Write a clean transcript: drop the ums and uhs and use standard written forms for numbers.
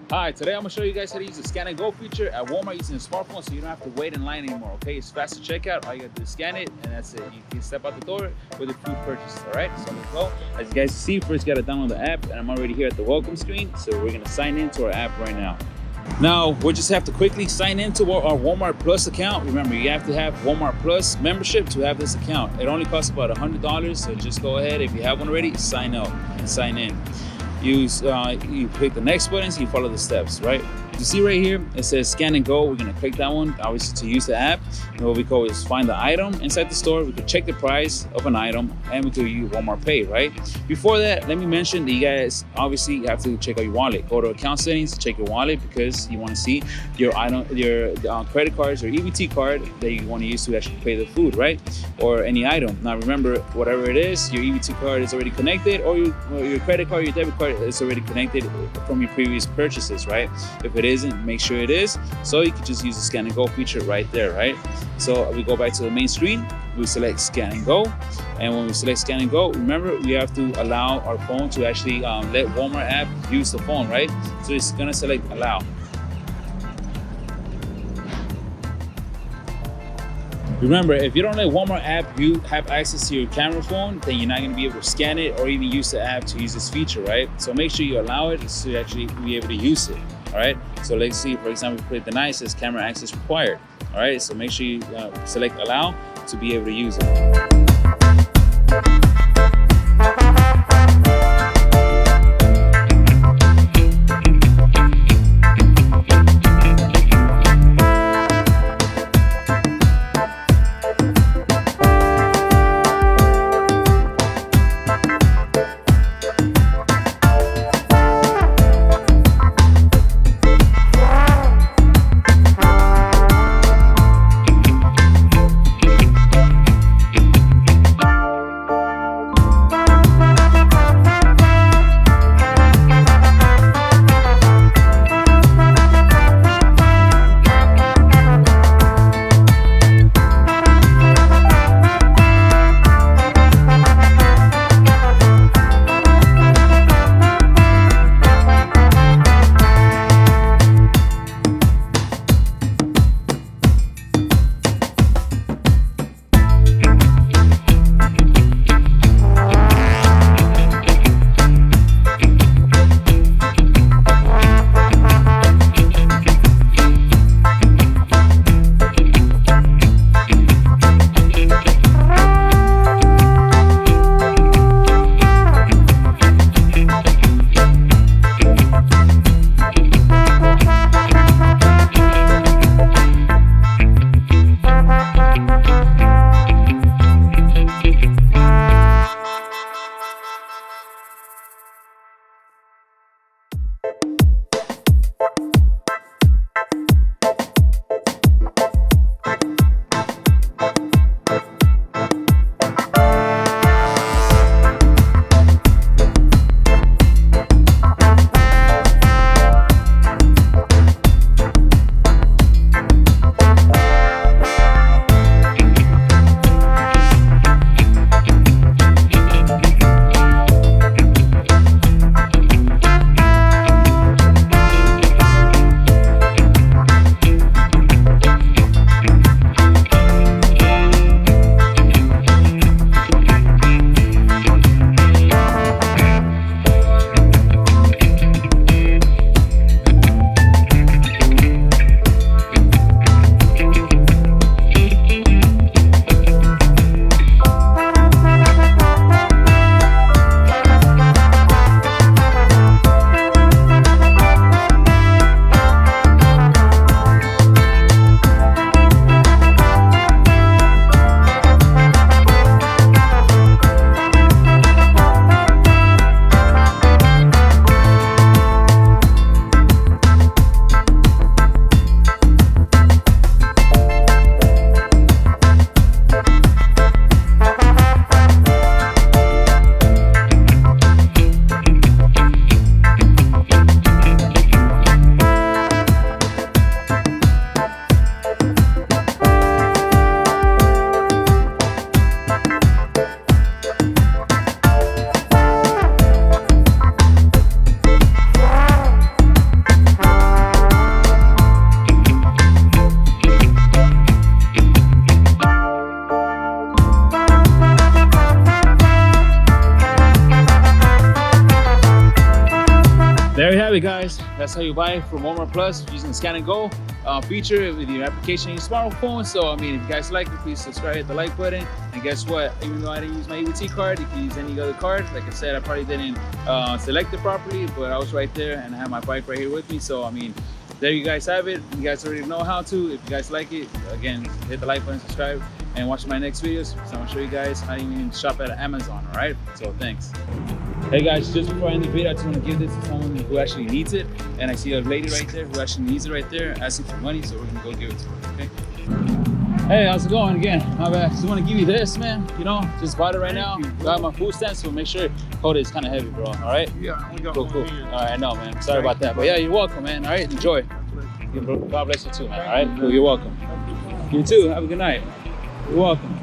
Hi, today I'm gonna show you guys how to use the scan and go feature at Walmart using a smartphone so you don't have to wait in line anymore, okay? It's fast to checkout, all you gotta do is scan it, and that's it. You can step out the door with your food purchase, all right? So let's go. As you guys see, first you gotta download the app, and I'm already here at the welcome screen, so we're gonna sign into our app right now. Now, we just have to quickly sign into our Walmart Plus account. Remember, you have to have Walmart Plus membership to have this account. It only costs about $100, so just go ahead. If you have one already, sign up and sign in. You click the next button, so you follow the steps, right? You see right here, it says scan and go. We're gonna click that one, obviously to use the app. And what we go is find the item inside the store. We can check the price of an item, and we can use Walmart Pay, right? Before that, let me mention that you guys obviously have to check out your wallet. Go to account settings, check your wallet, because you want to see your item, your credit cards or EBT card that you want to use to actually pay the food, right? Or any item. Now remember, whatever it is, your EBT card is already connected, or your credit card, your debit card is already connected from your previous purchases, right? If it isn't, make sure it is. So you can just use the scan and go feature right there, right? So we go back to the main screen, we select scan and go. And when we select scan and go, remember we have to allow our phone to actually let Walmart app use the phone, right? So it's gonna select allow. Remember, if you don't let Walmart app you have access to your camera phone, then you're not going to be able to scan it or even use the app to use this feature, right? So make sure you allow it to actually be able to use it, all right? So let's see, for example, we put deny, it says camera access required, all right? So make sure you select allow to be able to use it. you have it, guys. That's how you buy from Walmart Plus using the Scan and Go feature with your application on your smartphone. So, I mean, if you guys like it, please subscribe, hit the like button. And guess what? Even though I didn't use my EBT card, you can use any other card. Like I said, I probably didn't select it properly, but I was right there and I have my bike right here with me. So, I mean, there you guys have it. You guys already know how to. If you guys like it, again, hit the like button, subscribe, and watch my next videos. So I'm gonna show you guys how you can shop at Amazon, all right? So thanks. Hey guys, just before I end the video, I just want to give this to someone who actually needs it. And I see a lady right there who actually needs it right there, asking for money, so we're gonna go give it to her, okay? Hey, how's it going? Again, my bad. Just want to give you this, man. You know, just bought it right now. Got my food stand, so make sure hold it. It's kind of heavy, bro. All right? Yeah, we got cool. All right, I know, man. Sorry about that. But yeah, you're welcome, man. All right, enjoy. God bless you too, man. All right? Cool, you're welcome. You too. Have a good night. You're welcome.